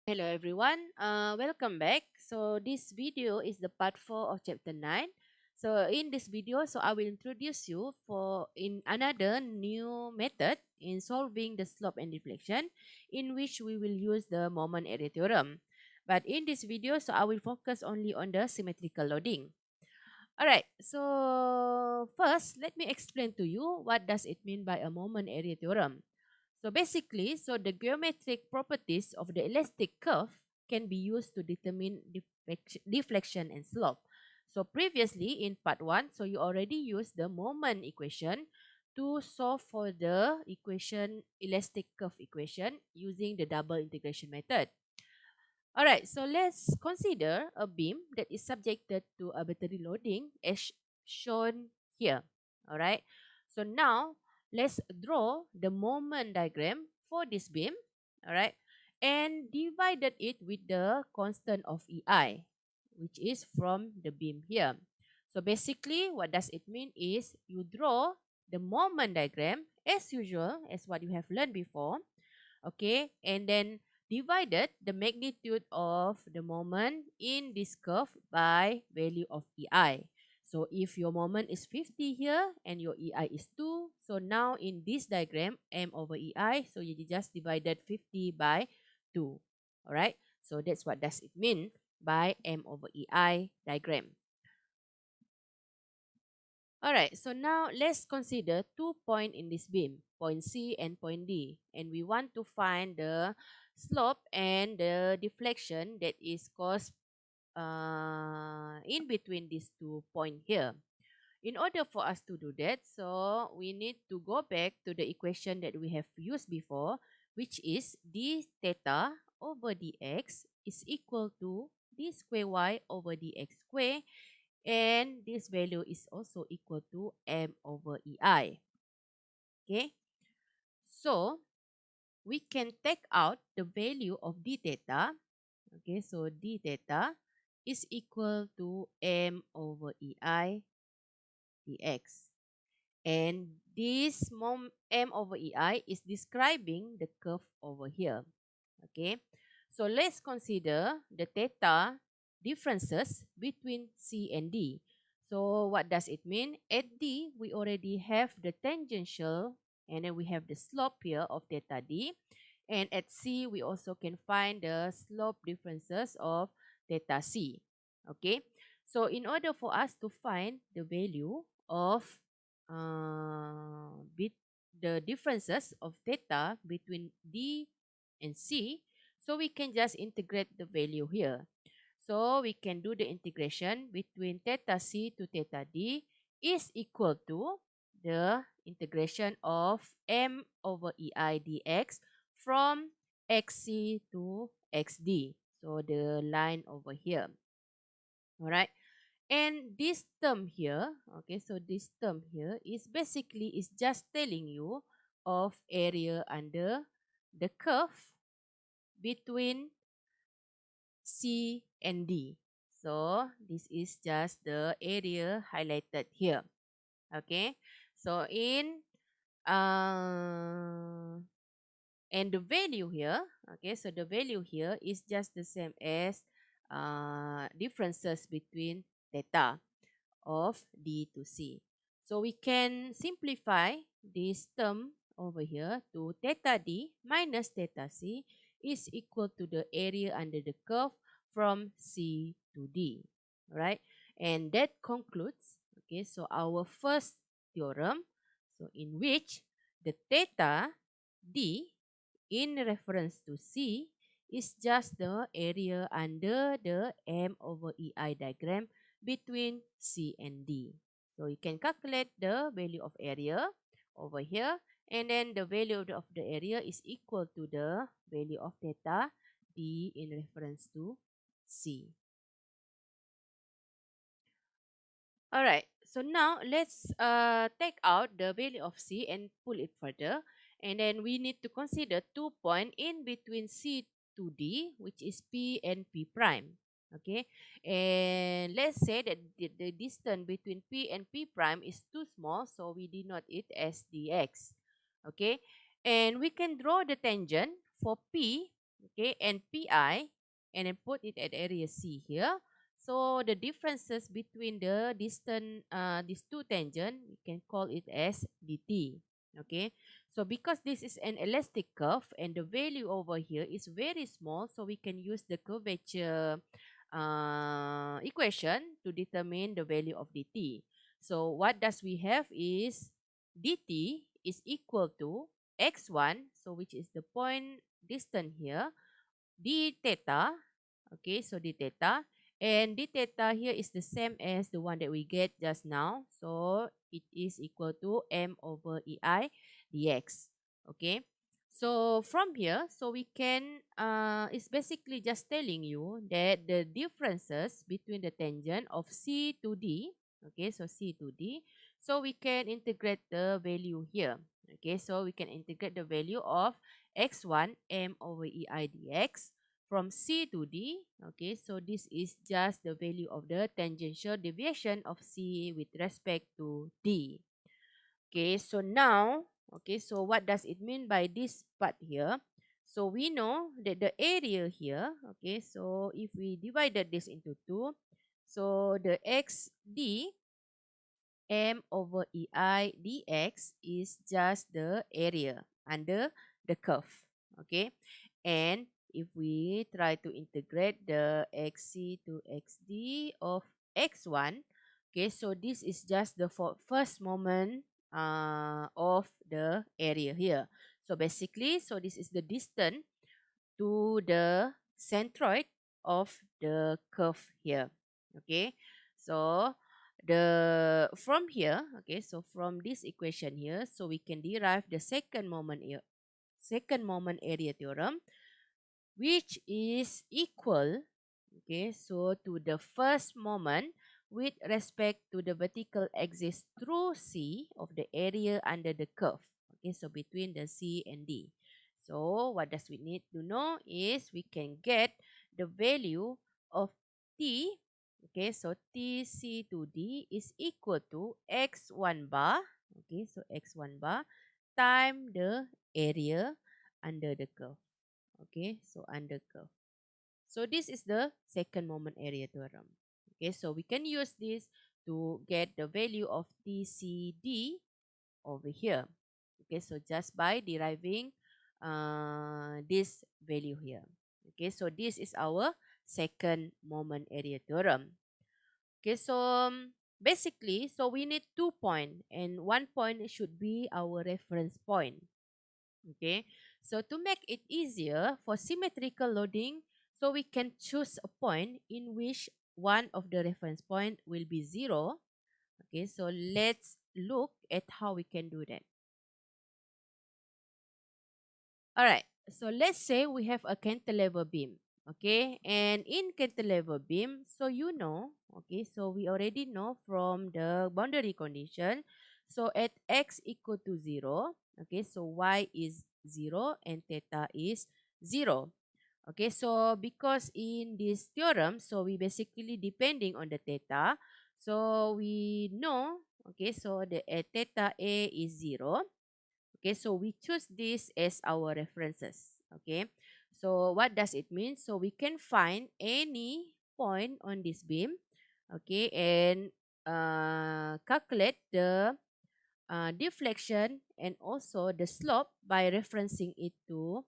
Hello everyone, welcome back. So this video is the part 4 of chapter 9. So in this video, I will introduce you for in another new method in solving the slope and deflection, in which we will use the moment area theorem. But in this video, I will focus only on the symmetrical loading. Alright, so first let me explain to you what does it mean by a moment area theorem. So basically, the geometric properties of the elastic curve can be used to determine deflection and slope. So previously in part 1, you already used the moment equation to solve for the elastic curve equation using the double integration method. Alright, so let's consider a beam that is subjected to arbitrary loading as shown here. Alright, so now let's draw the moment diagram for this beam. Alright, and divided it with the constant of EI, which is from the beam here. So basically, what does it mean is you draw the moment diagram as usual, as what you have learned before. Okay, and then divided the magnitude of the moment in this curve by value of EI. So if your moment is 50 here and your EI is 2, so now in this diagram, M over EI, so you just divided 50 by 2. Alright, so that's what does it mean by M over EI diagram. Alright, so now let's consider 2 points in this beam, point C and point D. And we want to find the slope and the deflection that is caused in between these 2 points here. In order for us to do that, so we need to go back to the equation that we have used before, which is d theta over dx is equal to d square y over dx square, and this value is also equal to m over ei. Okay, so we can take out the value of d theta. Okay, so d theta is equal to m over ei dx, and this m over ei is describing the curve over here. Okay, so let's consider the theta differences between C and D. So what does it mean? At D, we already have the tangential, and then we have the slope here of theta D. And at C, we also can find the slope differences of theta C. Okay, so in order for us to find the value of bit the differences of theta between D and C, so we can just integrate the value here. So we can do the integration between theta C to theta D is equal to the integration of m over ei dx from xc to xd. So the line over here. Alright. And this term here, okay, so this term here is basically is just telling you of area under the curve between C and D. So this is just the area highlighted here. Okay, so uh and the value here, okay, so the value here is just the same as differences between theta of D to C. So we can simplify this term over here to theta D minus theta C is equal to the area under the curve from C to D. Right? And that concludes, okay, so our first theorem, so in which the theta D in reference to C is just the area under the M over EI diagram between C and D. So you can calculate the value of area over here, and then the value of the area is equal to the value of theta D in reference to C. Alright, so now let's take out the value of C and pull it further. And then we need to consider 2 points in between C to D, which is P and P prime. Okay, and let's say that the distance between P and P prime is too small, so we denote it as dx. Okay, and we can draw the tangent for P, okay, and pi, and then put it at area C here. So the differences between the distant, these two tangent, we can call it as dt. Okay, so because this is an elastic curve and the value over here is very small, so we can use the curvature equation to determine the value of dt. So what does we have is dt is equal to x1, so which is the point distance here, d theta. Okay, so d theta. And d theta here is the same as the one that we get just now. So it is equal to m over ei dx. Okay. So from here, so we can, it's basically just telling you that the differences between the tangent of C to D, okay, so C to D, so we can integrate the value here. Okay, so we can integrate the value of x1 m over ei dx from C to D. Okay, so this is just the value of the tangential deviation of C with respect to D. Okay, so now, okay, so what does it mean by this part here? So we know that the area here, okay, so if we divided this into two, so the xd m over ei dx is just the area under the curve. Okay, and if we try to integrate the xc to xd of x1, okay, so this is just the first moment of the area here. So basically, so this is the distance to the centroid of the curve here. Okay, so the from here, okay, so from this equation here, so we can derive the second moment area theorem, which is equal, okay, so to the first moment with respect to the vertical axis through C of the area under the curve. Okay, so between the C and D. So what does we need to know is we can get the value of T. Okay, so TC to D is equal to x1 bar. Okay, so x1 bar time the area under the curve. Okay, so under curve. So this is the second moment area theorem. Okay, so we can use this to get the value of TCD over here. Okay, so just by deriving this value here. Okay, so this is our second moment area theorem. Okay, so basically, so we need 2 points and 1 point should be our reference point. Okay, so to make it easier for symmetrical loading, so we can choose a point in which one of the reference point will be 0. Okay, so let's look at how we can do that. All right, so let's say we have a cantilever beam. Okay, and in cantilever beam, so okay, so we already know from the boundary condition, so at x equal to 0, okay, so y is 0 and theta is 0. Okay, so because in this theorem, so we basically depending on the theta, so we know, okay, so the theta a is 0. Okay, so we choose this as our references. Okay, so what does it mean? So we can find any point on this beam, okay, and calculate the deflection and also the slope by referencing it to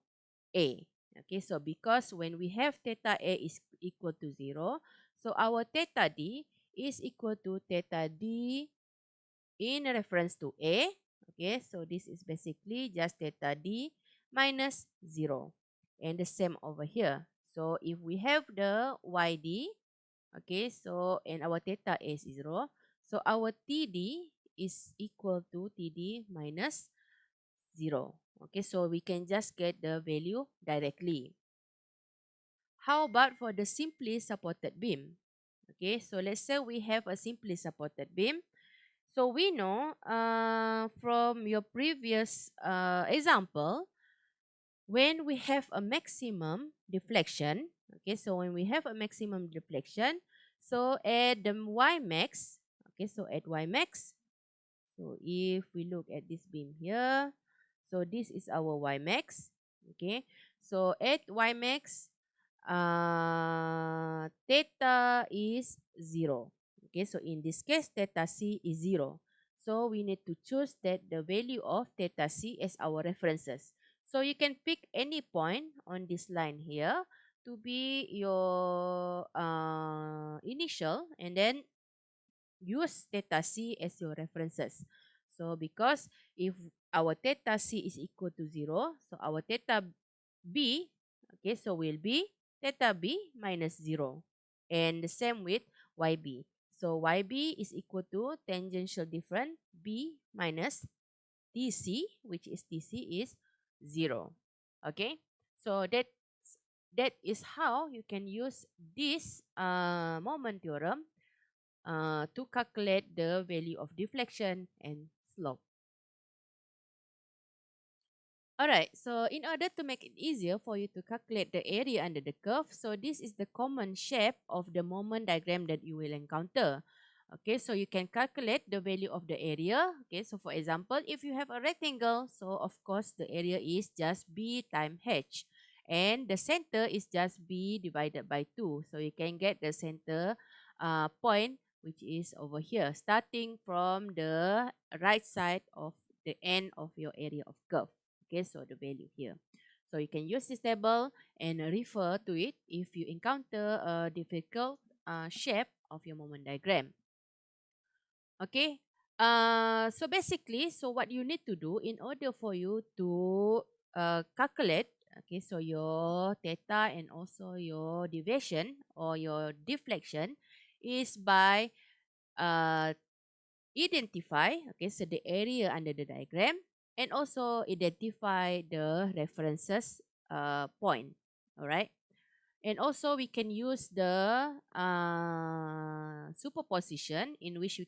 A. Okay, so because when we have theta A is equal to 0, so our theta D is equal to theta D in reference to A. Okay, so this is basically just theta D minus 0. And the same over here. So if we have the YD, okay, so and our theta is 0, so our TD is equal to TD minus 0. Okay, so we can just get the value directly. How about for the simply supported beam? Okay, so let's say we have a simply supported beam. So we know from your previous example, when we have a maximum deflection, okay, so when we have a maximum deflection, so at the y max, okay, so at y max, so if we look at this beam here, so this is our y max, okay, So at y max, theta is 0. Okay, so in this case, theta c is 0. So we need to choose that the value of theta c as our references. So you can pick any point on this line here to be your initial, and then use theta c as your references. So because if our theta c is equal to 0, so our theta b, okay, so will be theta b minus 0. And the same with yb. So yb is equal to tangential difference b minus tc, which is tc is 0. Okay, so that is how you can use this moment theorem to calculate the value of deflection and slope. Alright, so in order to make it easier for you to calculate the area under the curve, so this is the common shape of the moment diagram that you will encounter. Okay, so you can calculate the value of the area. Okay, so for example, if you have a rectangle, so of course the area is just b times h. And the center is just b divided by 2. So you can get the center point, which is over here, starting from the right side of the end of your area of curve. Okay, so the value here. So you can use this table and refer to it if you encounter a difficult shape of your moment diagram. Okay, so basically, so what you need to do in order for you to calculate, okay, so your theta and also your deviation or your deflection is by uh, identify, okay, so the area under the diagram, and also identify the references point. All right, and also we can use the superposition, in which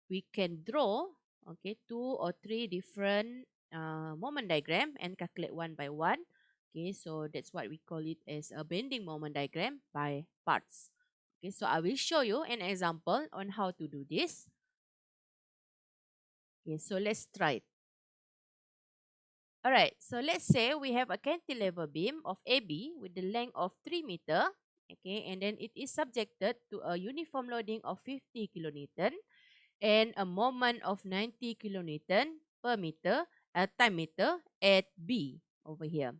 we can draw, okay, 2 or 3 different moment diagram and calculate one by one. Okay, so that's what we call it as a bending moment diagram by parts. Okay, so I will show you an example on how to do this. Okay, so let's try it. Alright, so let's say we have a cantilever beam of AB with the length of 3 meter. Okay, and then it is subjected to a uniform loading of 50 kilonewton and a moment of 90 kilonewton per meter time meter at B over here.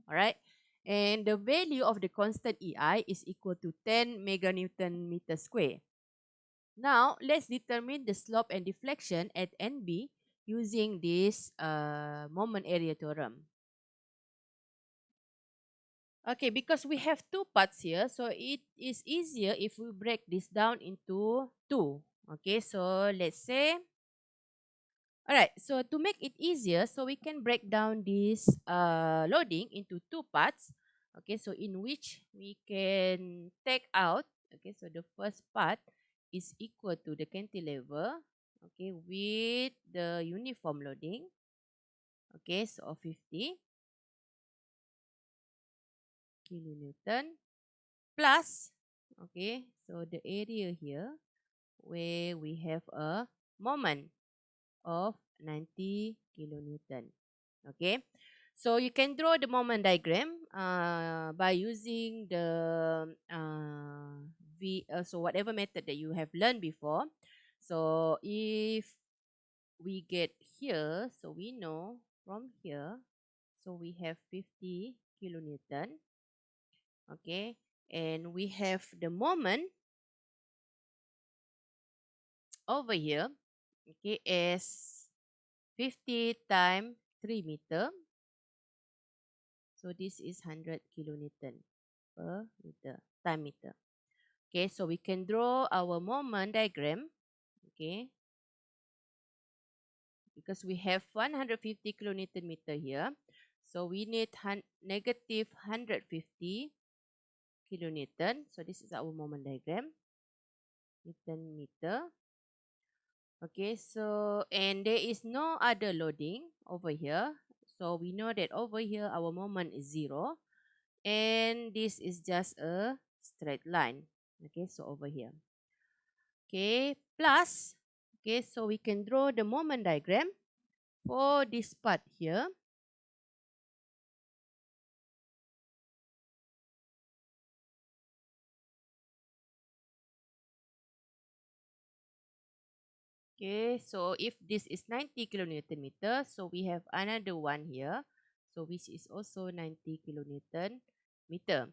Alright, and the value of the constant EI is equal to 10 meganewton meter square. Now, let's determine the slope and deflection at NB using this moment area theorem. Okay, because we have two parts here, so it is easier if we break this down into two. Okay, so let's say, alright, so to make it easier, so we can break down this loading into two parts. Okay, so in which we can take out, okay, so the first part is equal to the cantilever, okay, with the uniform loading, okay, so of 50 kilonewton plus, okay, so the area here where we have a moment of 90 kilonewton. Okay, so you can draw the moment diagram by using the so whatever method that you have learned before. So if we get here, so we know from here, so we have 50 kilonewton. Okay, and we have the moment over here, okay, as 50 times 3 meter. So this is 100 kilonewton per meter time meter. Okay, so we can draw our moment diagram. Okay, because we have 150 kilonewton meter here, so we need negative 150 kilonewton. So this is our moment diagram, newton meter. Okay, so and there is no other loading over here, so we know that over here our moment is 0, and this is just a straight line. Okay, so over here, okay, plus, okay, so we can draw the moment diagram for this part here. Okay, so if this is 90 kilonewton meter, so we have another one here. So which is also 90 kilonewton meter.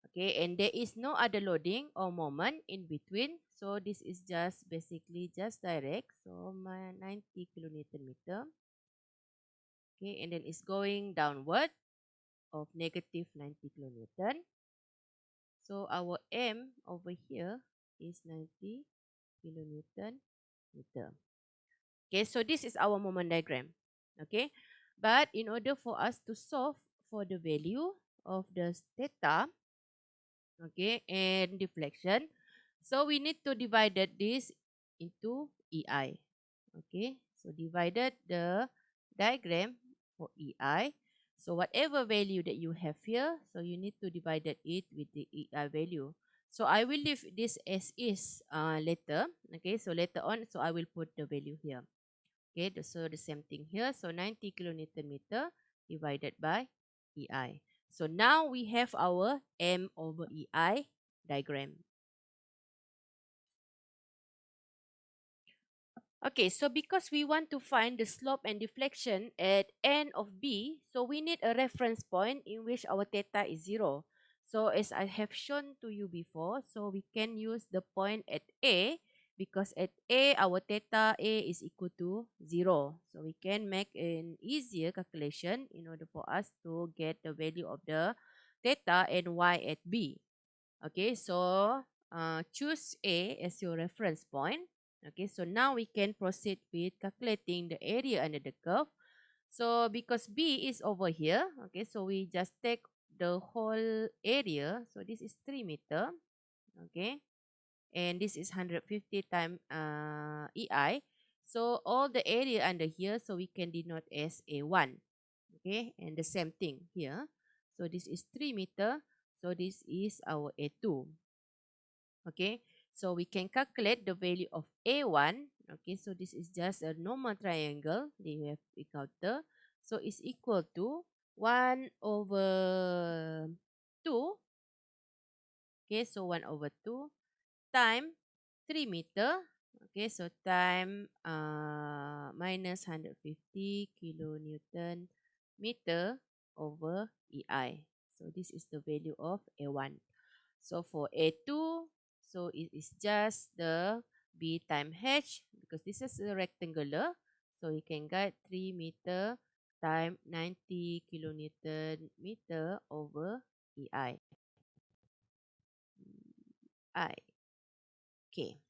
Okay, and there is no other loading or moment in between. So this is just basically just direct. So my 90 kilonewton meter. Okay, and then it's going downward of negative 90 kilonewton. So our M over here is 90 kilonewton meter. Okay, so this is our moment diagram. Okay, but in order for us to solve for the value of the theta, okay, and deflection, so we need to divide this into EI. Okay, so divided the diagram for EI. So whatever value that you have here, so you need to divide it with the EI value. So I will leave this as is later. Okay, so later on, so I will put the value here. Okay, so the same thing here. So 90 kilonewton meter divided by EI. So now we have our M over EI diagram. Okay, so because we want to find the slope and deflection at n of b, so we need a reference point in which our theta is 0. So as I have shown to you before, so we can use the point at A because at A, our theta A is equal to 0. So we can make an easier calculation in order for us to get the value of the theta and y at B. Okay, so choose A as your reference point. Okay, so now we can proceed with calculating the area under the curve. So because B is over here, okay, so we just take the whole area. So this is 3 meter, okay, and this is 150 times EI. So all the area under here, so we can denote as A1, okay, and the same thing here. So this is 3 meter, so this is our A2. Okay, so we can calculate the value of A1. Okay, so this is just a normal triangle they have encountered. So it's equal to 1 over 2. Okay, so 1 over 2 time 3 meter. Okay, so time minus 150 kilonewton meter over EI. So this is the value of A1. So for A2, so it is just the B time H because this is a rectangular. So you can get 3 meter time 90 kilonewton meter over EI. I. Okay.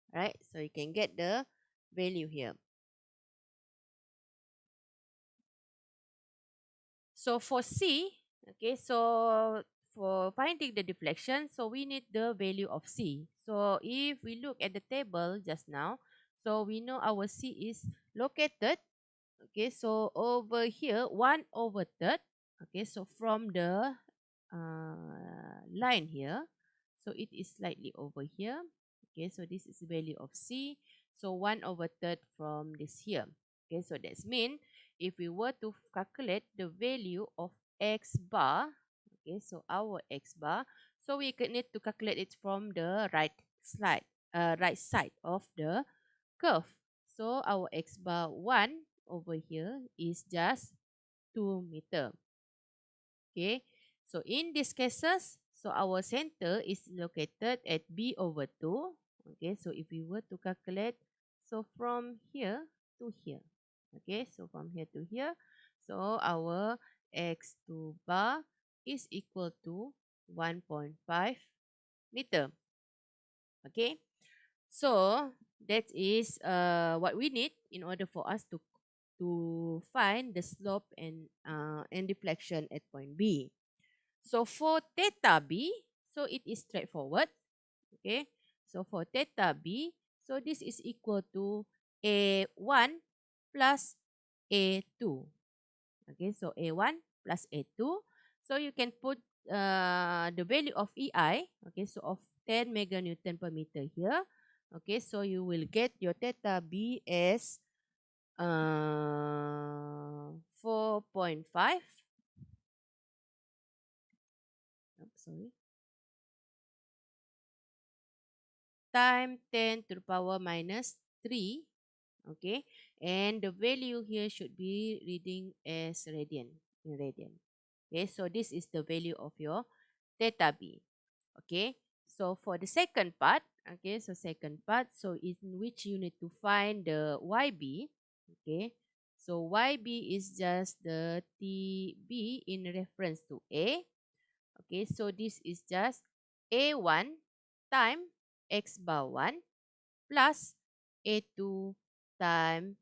Right. So you can get the value here. So for C, okay, so for finding the deflection, so we need the value of C. So if we look at the table just now, so we know our C is located, okay, so over here, 1 over third, okay, so from the line here, so it is slightly over here, okay, so this is the value of C, so 1 over third from this here, okay, so that's mean if we were to calculate the value of x bar, okay, so our x bar, so we need to calculate it from the right side of the curve. So our x bar 1 over here is just 2 meter. Okay, so in these cases, so our center is located at b over 2. Okay, so if we were to calculate, so from here to here, okay, so from here to here, so our x2 bar is equal to 1.5 meter. Okay, so that is what we need in order for us to find the slope and deflection at point B. So for theta B, so it is straightforward. Okay. So for theta B, so this is equal to A1 plus A2. Okay. So A1 plus A2. So you can put the value of EI. Okay. So of 10 meganewton per meter here. Okay. So you will get your theta B as 4.5. Sorry. Time 10 to the power minus 3. Okay, and the value here should be reading as radian, in radian. Okay, so this is the value of your theta b. Okay, so for the second part, okay, so second part, so in which you need to find the yb. Okay, so yb is just the tb in reference to a. Okay, so this is just a1 time x bar 1 plus a2 time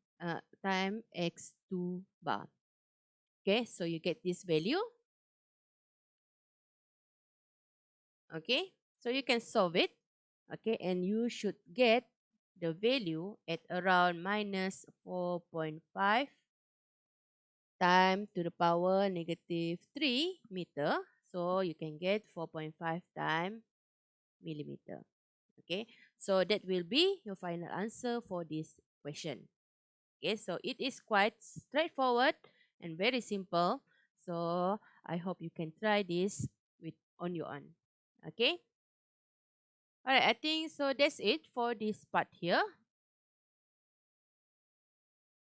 x2 bar. Okay, so you get this value. Okay, so you can solve it. Okay, and you should get the value at around minus 4.5 time to the power negative 3 meter. So you can get 4.5 time millimeter. Okay, so that will be your final answer for this question. Okay, so it is quite straightforward and very simple. So I hope you can try this with on your own. Okay. All right, I think so that's it for this part here.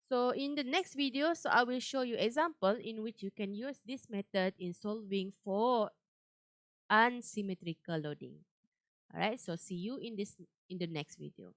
So in the next video, so I will show you example in which you can use this method in solving for unsymmetrical loading. All right, so see you in the next video.